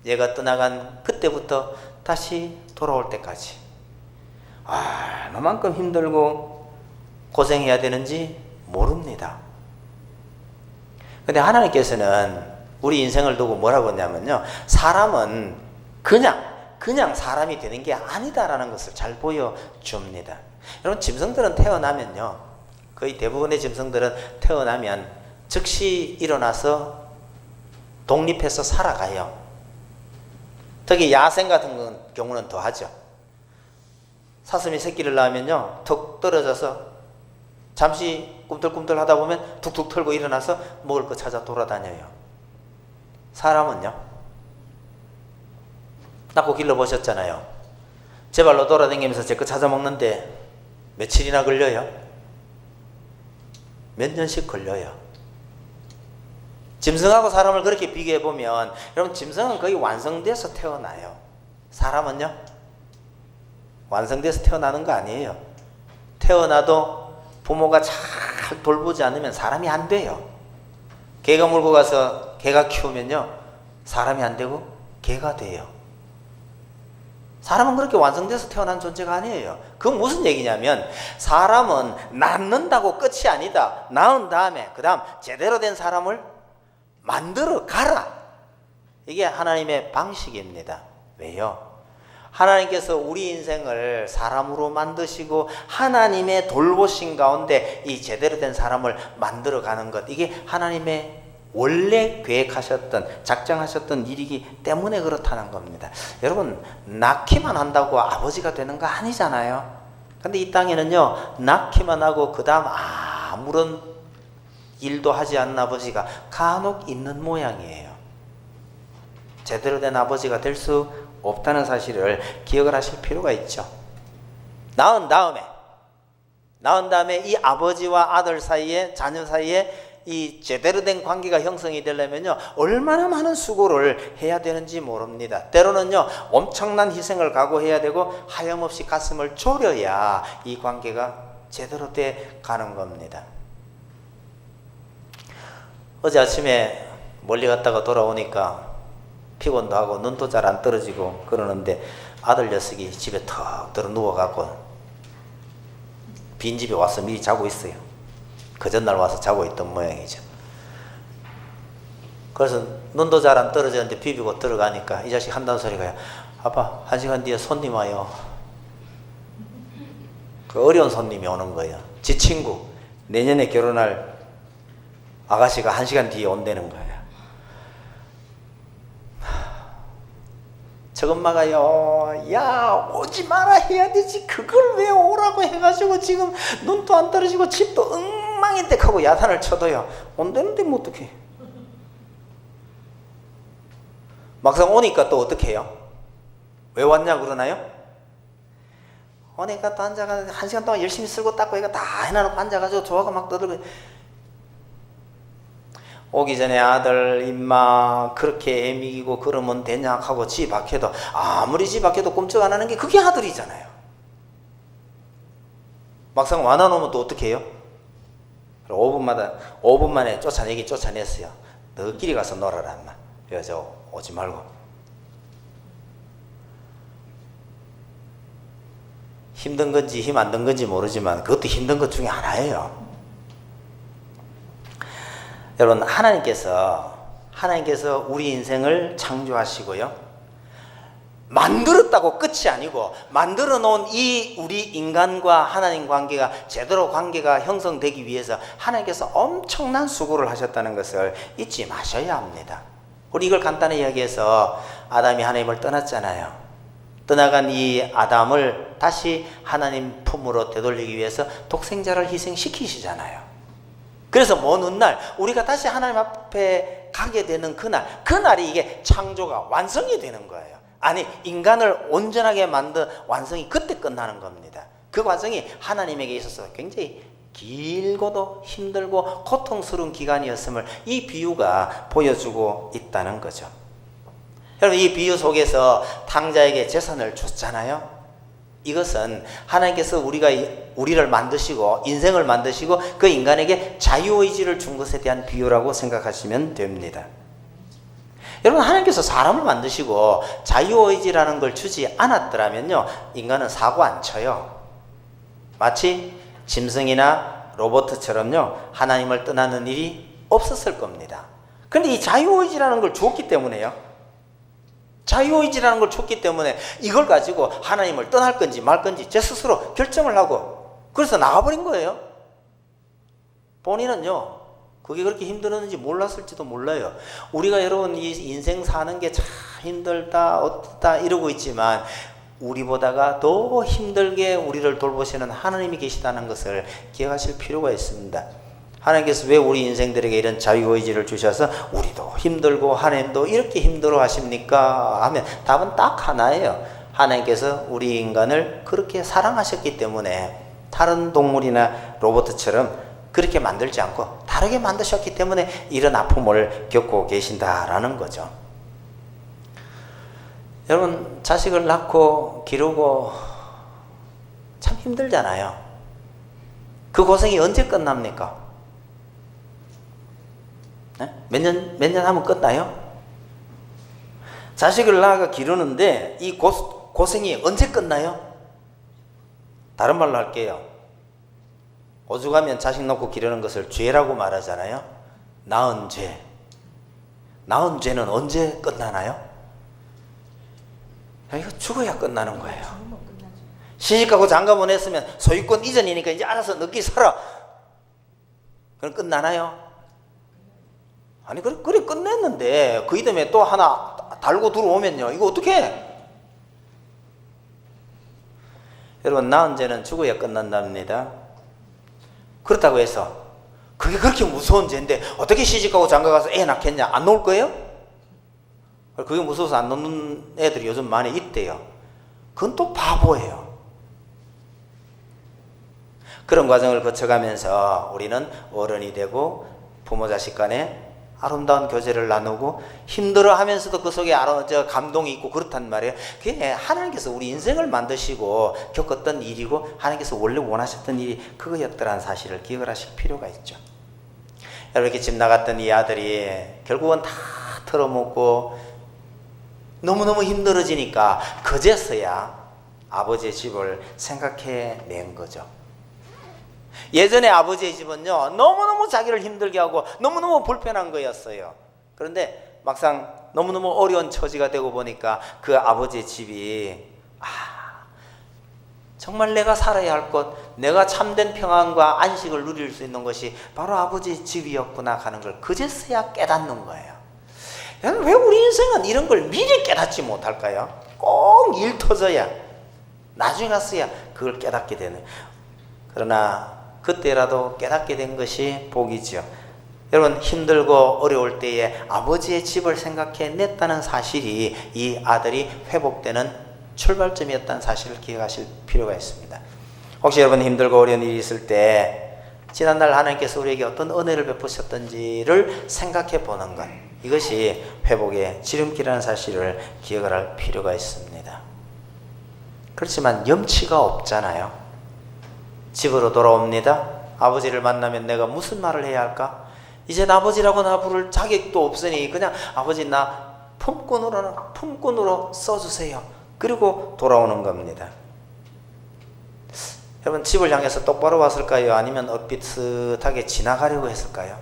얘가 떠나간 그때부터 다시 돌아올 때까지 얼마만큼 힘들고 고생해야 되는지 모릅니다. 근데 하나님께서는 우리 인생을 두고 뭐라고 했냐면요, 사람은 그냥 사람이 되는 게 아니다라는 것을 잘 보여줍니다. 여러분, 짐승들은 태어나면요, 거의 대부분의 짐승들은 태어나면 즉시 일어나서 독립해서 살아가요. 특히 야생 같은 경우는 더 하죠. 사슴이 새끼를 낳으면요, 툭 떨어져서 잠시 꿈틀꿈틀 하다 보면 툭툭 털고 일어나서 먹을 거 찾아 돌아다녀요. 사람은요, 낳고 길러보셨잖아요. 제 발로 돌아다니면서 제 거 찾아 먹는데 며칠이나 걸려요? 몇 년씩 걸려요. 짐승하고 사람을 그렇게 비교해보면, 여러분, 짐승은 거의 완성돼서 태어나요. 사람은요, 완성돼서 태어나는 거 아니에요. 태어나도 부모가 잘 돌보지 않으면 사람이 안 돼요. 개가 물고 가서 개가 키우면요, 사람이 안 되고 개가 돼요. 사람은 그렇게 완성돼서 태어난 존재가 아니에요. 그건 무슨 얘기냐면, 사람은 낳는다고 끝이 아니다. 낳은 다음에 그 다음 제대로 된 사람을 만들어 가라. 이게 하나님의 방식입니다. 왜요? 하나님께서 우리 인생을 사람으로 만드시고 하나님의 돌보신 가운데 이 제대로 된 사람을 만들어 가는 것, 이게 하나님의 원래 계획하셨던, 작정하셨던 일이기 때문에 그렇다는 겁니다. 여러분, 낳기만 한다고 아버지가 되는 거 아니잖아요. 근데 이 땅에는요, 낳기만 하고 그 다음 아무런 일도 하지 않는 아버지가 간혹 있는 모양이에요. 제대로 된 아버지가 될 수 없다는 사실을 기억을 하실 필요가 있죠. 낳은 다음에 이 아버지와 아들 사이에, 자녀 사이에 이 제대로 된 관계가 형성이 되려면요, 얼마나 많은 수고를 해야 되는지 모릅니다. 때로는요, 엄청난 희생을 각오해야 되고 하염없이 가슴을 졸여야 이 관계가 제대로 돼 가는 겁니다. 어제 아침에 멀리 갔다가 돌아오니까 피곤도 하고 눈도 잘 안 떨어지고 그러는데 아들 녀석이 집에 턱 들어 누워갖고 빈집에 와서 미리 자고 있어요. 그 전날 와서 자고 있던 모양이죠. 그래서 눈도 잘 안 떨어졌는데 비비고 들어가니까 이 자식 한다는 소리가, 아빠 1시간 뒤에 손님 와요. 그 어려운 손님이 오는 거예요. 지 친구 내년에 결혼할 아가씨가 1시간 뒤에 온다는 거예요. 저엄마가요, 야 오지 마라 해야 되지 그걸 왜 오라고 해가지고 지금 눈도 안 떨어지고 집도 엉망인데 하고 야단을 쳐도요 온다는데 뭐 어떡해. 막상 오니까 또 어떻게 해요? 왜 왔냐 그러나요? 오니까 또 앉아가 1시간 동안 열심히 쓸고 닦고 이거 다 해놔놓고 앉아가지고 좋아가 막 떠들고, 오기 전에 아들 임마 그렇게 애미기고 그러면 되냐 하고 지 박해도, 아무리 지 박해도 꼼짝 안 하는 게 그게 아들이잖아요. 막상 와놔놓으면 또 어떻게 해요? 5분 만에 쫓아냈어요. 너끼리 가서 놀아라 인마. 여자 오지 말고. 힘든 건지 힘 안 든 건지 모르지만 그것도 힘든 것 중에 하나예요. 여러분, 하나님께서 우리 인생을 창조하시고요, 만들었다고 끝이 아니고 만들어 놓은 이 우리 인간과 하나님 관계가 제대로 관계가 형성되기 위해서 하나님께서 엄청난 수고를 하셨다는 것을 잊지 마셔야 합니다. 우리 이걸 간단히 이야기해서, 아담이 하나님을 떠났잖아요. 떠나간 이 아담을 다시 하나님 품으로 되돌리기 위해서 독생자를 희생시키시잖아요. 그래서 먼 훗날 우리가 다시 하나님 앞에 가게 되는 그날이 이게 창조가 완성이 되는 거예요. 아니, 인간을 온전하게 만든 완성이 그때 끝나는 겁니다. 그 과정이 하나님에게 있어서 굉장히 길고도 힘들고 고통스러운 기간이었음을 이 비유가 보여주고 있다는 거죠. 여러분, 이 비유 속에서 탕자에게 재산을 줬잖아요. 이것은 하나님께서 우리를 만드시고 인생을 만드시고 그 인간에게 자유의지를 준 것에 대한 비유라고 생각하시면 됩니다. 여러분, 하나님께서 사람을 만드시고 자유의지라는 걸 주지 않았더라면요, 인간은 사고 안 쳐요. 마치 짐승이나 로봇처럼요, 하나님을 떠나는 일이 없었을 겁니다. 그런데 이 자유의지라는 걸 줬기 때문에요, 자유의지라는 걸 줬기 때문에 이걸 가지고 하나님을 떠날 건지 말 건지 제 스스로 결정을 하고, 그래서 나가버린 거예요. 본인은요, 그게 그렇게 힘들었는지 몰랐을지도 몰라요. 우리가 여러분 이 인생 사는 게 참 힘들다 어떻다 이러고 있지만, 우리보다가 더 힘들게 우리를 돌보시는 하나님이 계시다는 것을 기억하실 필요가 있습니다. 하나님께서 왜 우리 인생들에게 이런 자유의지를 주셔서 우리도 힘들고 하나님도 이렇게 힘들어 하십니까? 하면 답은 딱 하나예요. 하나님께서 우리 인간을 그렇게 사랑하셨기 때문에, 다른 동물이나 로봇처럼 그렇게 만들지 않고 다르게 만드셨기 때문에 이런 아픔을 겪고 계신다라는 거죠. 여러분, 자식을 낳고 기르고 참 힘들잖아요. 그 고생이 언제 끝납니까? 몇 년 하면 끝나요? 자식을 낳아가 기르는데 이 고생이 언제 끝나요? 다른 말로 할게요. 오죽하면 자식 놓고 기르는 것을 죄라고 말하잖아요. 낳은 죄. 낳은 죄는 언제 끝나나요? 이거 죽어야 끝나는 거예요. 시집가고 장가 보냈으면 소유권 이전이니까 이제 알아서 너끼리 살아. 그럼 끝나나요? 아니, 그래 끝냈는데 그 이듬해 또 하나 달고 들어오면요, 이거 어떡해? 여러분, 낳은 죄는 죽어야 끝난답니다. 그렇다고 해서 그게 그렇게 무서운 죄인데 어떻게 시집가고 장가가서 애 낳겠냐? 안 놓을 거예요? 그게 무서워서 안 놓는 애들이 요즘 많이 있대요. 그건 또 바보예요. 그런 과정을 거쳐가면서 우리는 어른이 되고 부모 자식 간에 아름다운 교제를 나누고 힘들어하면서도 그 속에 감동이 있고 그렇단 말이에요. 그게 하나님께서 우리 인생을 만드시고 겪었던 일이고 하나님께서 원래 원하셨던 일이 그거였더라는 사실을 기억을 하실 필요가 있죠. 여러분, 이렇게 집 나갔던 이 아들이 결국은 다 털어먹고 너무너무 힘들어지니까 그제서야 아버지의 집을 생각해낸 거죠. 예전에 아버지의 집은요, 너무너무 자기를 힘들게 하고 너무너무 불편한 거였어요. 그런데 막상 너무너무 어려운 처지가 되고 보니까 그 아버지의 집이 정말 내가 살아야 할 것, 내가 참된 평안과 안식을 누릴 수 있는 것이 바로 아버지의 집이었구나 하는 걸 그제서야 깨닫는 거예요. 왜 우리 인생은 이런 걸 미리 깨닫지 못할까요? 꼭 일 터져야, 나중에 갔어야 그걸 깨닫게 되는. 그러나 그때라도 깨닫게 된 것이 복이죠. 여러분, 힘들고 어려울 때에 아버지의 집을 생각해냈다는 사실이 이 아들이 회복되는 출발점이었다는 사실을 기억하실 필요가 있습니다. 혹시 여러분 힘들고 어려운 일이 있을 때 지난날 하나님께서 우리에게 어떤 은혜를 베푸셨던지를 생각해 보는 것, 이것이 회복의 지름길이라는 사실을 기억을 할 필요가 있습니다. 그렇지만 염치가 없잖아요. 집으로 돌아옵니다. 아버지를 만나면 내가 무슨 말을 해야 할까? 이젠 아버지라고 나 부를 자격도 없으니 그냥 아버지 나 품꾼으로 써주세요. 그리고 돌아오는 겁니다. 여러분, 집을 향해서 똑바로 왔을까요? 아니면 엇비슷하게 지나가려고 했을까요?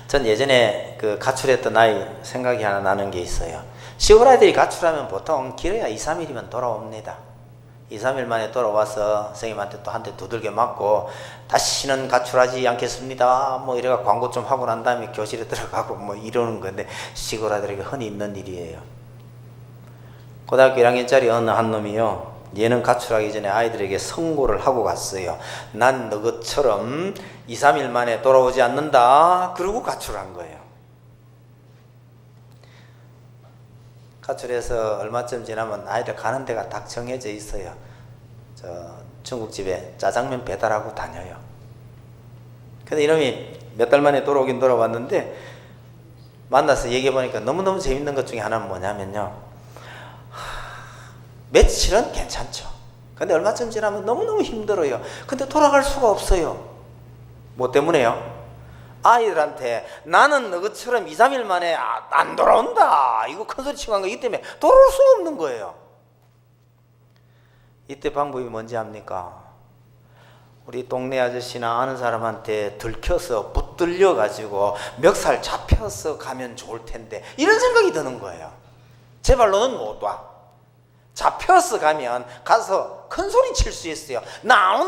전 예전에 그 가출했던 아이 생각이 하나 나는 게 있어요. 시골 아이들이 가출하면 보통 길어야 2, 3일이면 돌아옵니다. 2, 3일 만에 돌아와서 선생님한테 또 한 대 두들겨 맞고 다시는 가출하지 않겠습니다. 뭐 이래가 광고 좀 하고 난 다음에 교실에 들어가고 뭐 이러는 건데 시골 아이들에게 흔히 있는 일이에요. 고등학교 1학년짜리 어느 한 놈이요, 얘는 가출하기 전에 아이들에게 선고를 하고 갔어요. 난 너것처럼 2, 3일 만에 돌아오지 않는다. 그러고 가출한 거예요. 가출해서 얼마쯤 지나면 아이들 가는 데가 딱 정해져 있어요. 저 중국집에 짜장면 배달하고 다녀요. 근데 이놈이 몇 달 만에 돌아오긴 돌아왔는데 만나서 얘기해보니까 너무너무 재밌는 것 중에 하나는 뭐냐면요, 며칠은 괜찮죠. 근데 얼마쯤 지나면 너무너무 힘들어요. 근데 돌아갈 수가 없어요. 뭐 때문에요? 아이들한테 나는 너처럼 2, 3일 만에 안 돌아온다, 이거 큰소리 치고 한 거, 이 때문에 돌아올 수가 없는 거예요. 이때 방법이 뭔지 압니까? 우리 동네 아저씨나 아는 사람한테 들켜서 붙들려 가지고 멱살 잡혀서 가면 좋을 텐데, 이런 생각이 드는 거예요. 제 발로는 못 와. 잡혀서 가면 가서 큰 소리 칠 수 있어요. 나 안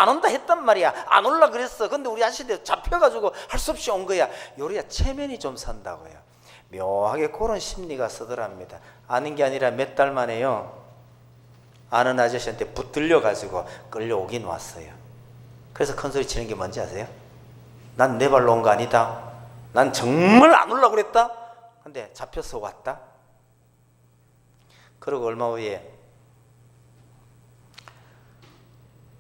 온다 했단 말이야. 안 올라 그랬어. 근데 우리 아저씨들 잡혀가지고 할 수 없이 온 거야. 요리야 체면이 좀 산다고요. 묘하게 그런 심리가 서더랍니다. 아는 게 아니라 몇 달 만에요, 아는 아저씨한테 붙들려가지고 끌려오긴 왔어요. 그래서 큰 소리 치는 게 뭔지 아세요? 난 내 발로 온 거 아니다. 난 정말 안 올라 그랬다. 근데 잡혀서 왔다. 그리고 얼마 후에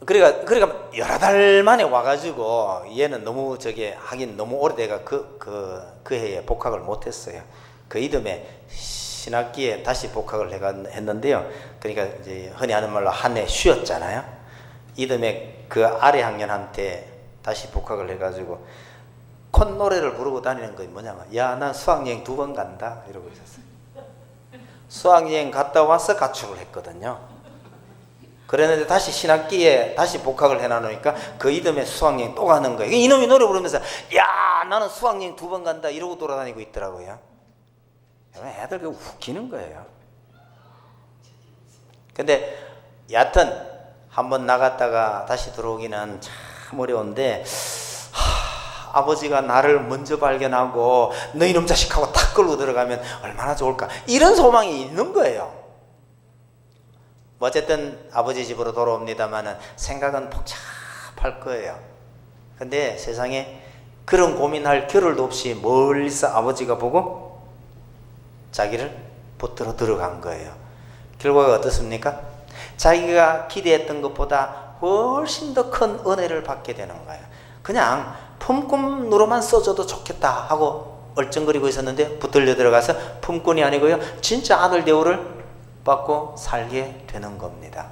그러니까 여러 달 만에 와가지고 얘는 너무 하긴 너무 오래돼가 그 해에 복학을 못했어요. 그 이듬해 신학기에 다시 복학을 했는데요. 그러니까 이제 흔히 하는 말로 한 해 쉬었잖아요. 이듬해 그 아래 학년한테 다시 복학을 해가지고 콧노래를 부르고 다니는 거 뭐냐면, 야, 난 수학여행 2번 간다 이러고 있었어요. 수학여행 갔다 와서 가출을 했거든요. 그랬는데 다시 신학기에 다시 복학을 해놔놓으니까 그 이듬해 수학여행 또 가는 거예요. 이놈이 노래 부르면서 야, 나는 수학여행 2번 간다 이러고 돌아다니고 있더라고요. 애들 그 웃기는 거예요. 근데 여하튼 한번 나갔다가 다시 들어오기는 참 어려운데, 아버지가 나를 먼저 발견하고 너 이놈 자식하고 탁 끌고 들어가면 얼마나 좋을까, 이런 소망이 있는 거예요. 어쨌든 아버지 집으로 돌아옵니다마는 생각은 복잡할 거예요. 근데 세상에 그런 고민할 겨를도 없이 멀리서 아버지가 보고 자기를 붙들어 들어간 거예요. 결과가 어떻습니까? 자기가 기대했던 것보다 훨씬 더 큰 은혜를 받게 되는 거예요. 그냥 품꾼으로만 써줘도 좋겠다 하고 얼쩡거리고 있었는데 붙들려 들어가서 품꾼이 아니고요, 진짜 아들 대우를 받고 살게 되는 겁니다.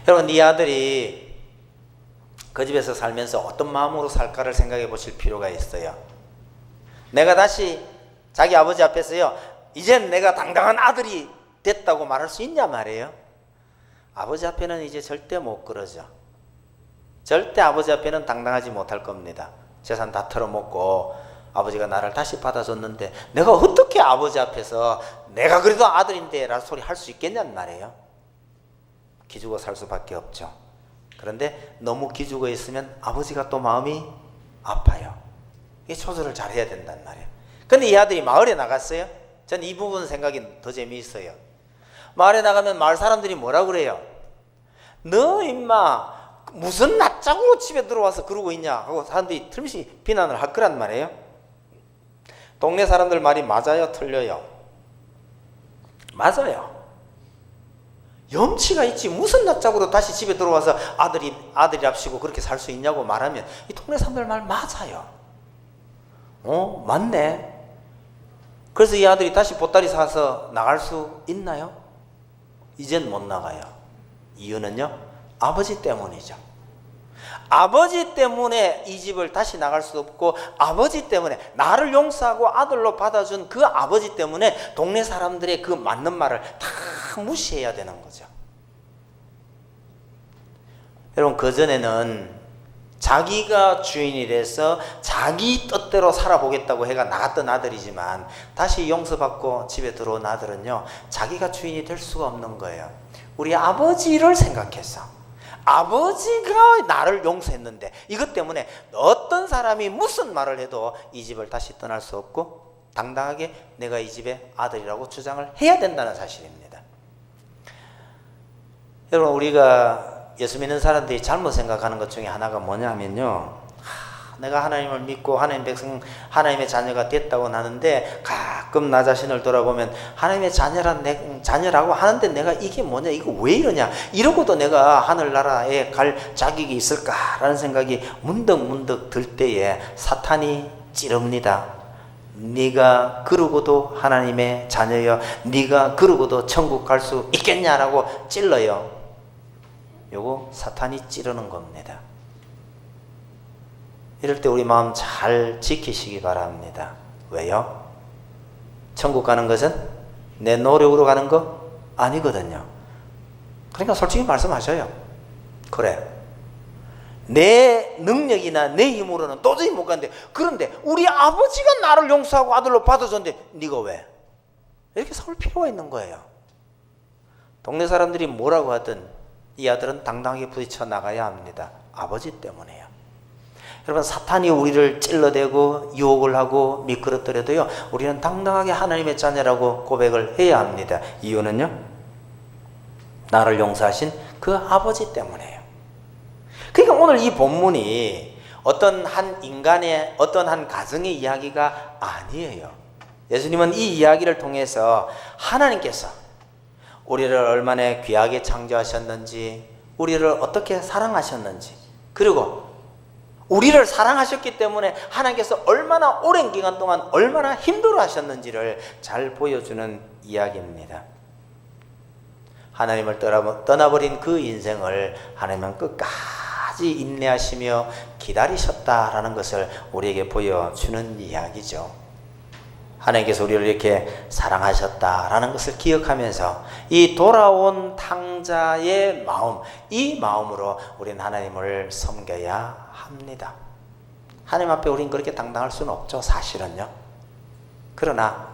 여러분, 이 아들이 그 집에서 살면서 어떤 마음으로 살까를 생각해 보실 필요가 있어요. 내가 다시 자기 아버지 앞에서요, 이젠 내가 당당한 아들이 됐다고 말할 수 있냐 말이에요. 아버지 앞에는 이제 절대 못 그러죠. 절대 아버지 앞에는 당당하지 못할 겁니다. 재산 다 털어먹고 아버지가 나를 다시 받아줬는데 내가 어떻게 아버지 앞에서 내가 그래도 아들인데 라는 소리 할 수 있겠냔 말이에요. 기죽어 살 수밖에 없죠. 그런데 너무 기죽어 있으면 아버지가 또 마음이 아파요. 이 조절을 잘 해야 된단 말이에요. 근데 이 아들이 마을에 나갔어요. 전 이 부분 생각이 더 재미있어요. 마을에 나가면 마을 사람들이 뭐라 그래요? 너 임마 무슨 낯짝으로 집에 들어와서 그러고 있냐 하고 사람들이 틀림없이 비난을 할 거란 말이에요. 동네 사람들 말이 맞아요, 틀려요? 맞아요. 염치가 있지 무슨 낯짝으로 다시 집에 들어와서 아들이랍시고 그렇게 살 수 있냐고 말하면 이 동네 사람들 말 맞아요. 맞네. 그래서 이 아들이 다시 보따리 사서 나갈 수 있나요? 이젠 못 나가요. 이유는요, 아버지 때문이죠. 아버지 때문에 이 집을 다시 나갈 수 없고, 아버지 때문에 나를 용서하고 아들로 받아준 그 아버지 때문에 동네 사람들의 그 맞는 말을 다 무시해야 되는 거죠. 여러분, 그전에는 자기가 주인이 돼서 자기 뜻대로 살아보겠다고 해가 나갔던 아들이지만 다시 용서받고 집에 들어온 아들은요, 자기가 주인이 될 수가 없는 거예요. 우리 아버지를 생각해서, 아버지가 나를 용서했는데 이것 때문에 어떤 사람이 무슨 말을 해도 이 집을 다시 떠날 수 없고 당당하게 내가 이 집의 아들이라고 주장을 해야 된다는 사실입니다. 여러분, 우리가 예수 믿는 사람들이 잘못 생각하는 것 중에 하나가 뭐냐면요, 내가 하나님을 믿고 하나님 백성, 하나님의 자녀가 됐다고 하는데 가끔 나 자신을 돌아보면 하나님의 자녀라고 하는데 내가 이게 뭐냐, 이거 왜 이러냐, 이러고도 내가 하늘나라에 갈 자격이 있을까라는 생각이 문득문득 들 때에 사탄이 찌릅니다. 네가 그러고도 하나님의 자녀여, 네가 그러고도 천국 갈 수 있겠냐라고 찔러요. 요거 사탄이 찌르는 겁니다. 이럴 때 우리 마음 잘 지키시기 바랍니다. 왜요? 천국 가는 것은 내 노력으로 가는 거 아니거든요. 그러니까 솔직히 말씀하셔요. 그래, 내 능력이나 내 힘으로는 도저히 못 가는데, 그런데 우리 아버지가 나를 용서하고 아들로 받아줬는데 네가 왜? 이렇게 서울 필요가 있는 거예요. 동네 사람들이 뭐라고 하든 이 아들은 당당하게 부딪혀 나가야 합니다. 아버지 때문에요. 여러분, 사탄이 우리를 찔러대고 유혹을 하고 미끄러뜨려도요, 우리는 당당하게 하나님의 자녀라고 고백을 해야 합니다. 이유는요, 나를 용서하신 그 아버지 때문에요. 그러니까 오늘 이 본문이 어떤 한 인간의, 어떤 한 가정의 이야기가 아니에요. 예수님은 이 이야기를 통해서 하나님께서 우리를 얼마나 귀하게 창조하셨는지, 우리를 어떻게 사랑하셨는지, 그리고 우리를 사랑하셨기 때문에 하나님께서 얼마나 오랜 기간 동안 얼마나 힘들어 하셨는지를 잘 보여주는 이야기입니다. 하나님을 떠나버린 그 인생을 하나님은 끝까지 인내하시며 기다리셨다라는 것을 우리에게 보여주는 이야기죠. 하나님께서 우리를 이렇게 사랑하셨다라는 것을 기억하면서 이 돌아온 탕자의 마음, 이 마음으로 우리는 하나님을 섬겨야 합니다. 하나님 앞에 우리는 그렇게 당당할 수는 없죠, 사실은요. 그러나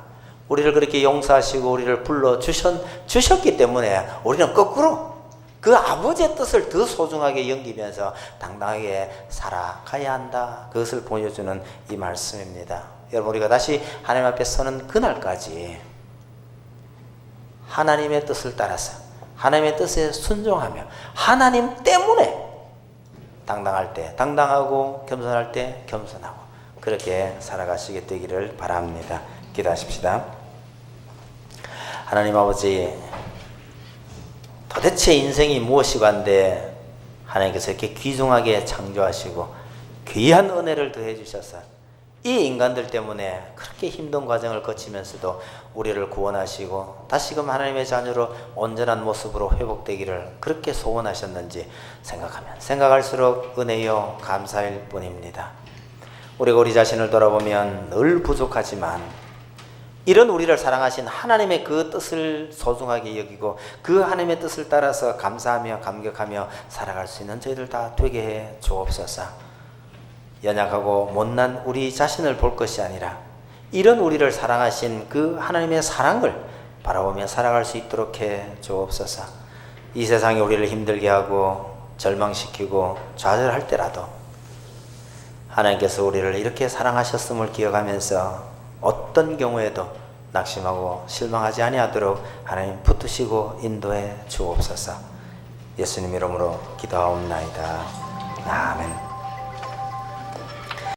우리를 그렇게 용서하시고 우리를 불러주셨기 때문에 우리는 거꾸로 그 아버지의 뜻을 더 소중하게 여기면서 당당하게 살아가야 한다. 그것을 보여주는 이 말씀입니다. 여러분, 우리가 다시 하나님 앞에 서는 그날까지 하나님의 뜻을 따라서 하나님의 뜻에 순종하며 하나님 때문에 당당할 때 당당하고 겸손할 때 겸손하고 그렇게 살아가시게 되기를 바랍니다. 기도하십시다. 하나님 아버지, 도대체 인생이 무엇이간데 하나님께서 이렇게 귀중하게 창조하시고 귀한 은혜를 더해 주셔서 이 인간들 때문에 그렇게 힘든 과정을 거치면서도 우리를 구원하시고 다시금 하나님의 자녀로 온전한 모습으로 회복되기를 그렇게 소원하셨는지 생각하면 생각할수록 은혜요 감사일 뿐입니다. 우리가 우리 자신을 돌아보면 늘 부족하지만 이런 우리를 사랑하신 하나님의 그 뜻을 소중하게 여기고 그 하나님의 뜻을 따라서 감사하며 감격하며 살아갈 수 있는 저희들 다 되게 해 주옵소서. 연약하고 못난 우리 자신을 볼 것이 아니라 이런 우리를 사랑하신 그 하나님의 사랑을 바라보며 살아갈 수 있도록 해 주옵소서. 이 세상이 우리를 힘들게 하고 절망시키고 좌절할 때라도 하나님께서 우리를 이렇게 사랑하셨음을 기억하면서 어떤 경우에도 낙심하고 실망하지 아니하도록 하나님 붙드시고 인도해 주옵소서. 예수님 이름으로 기도하옵나이다. 아멘.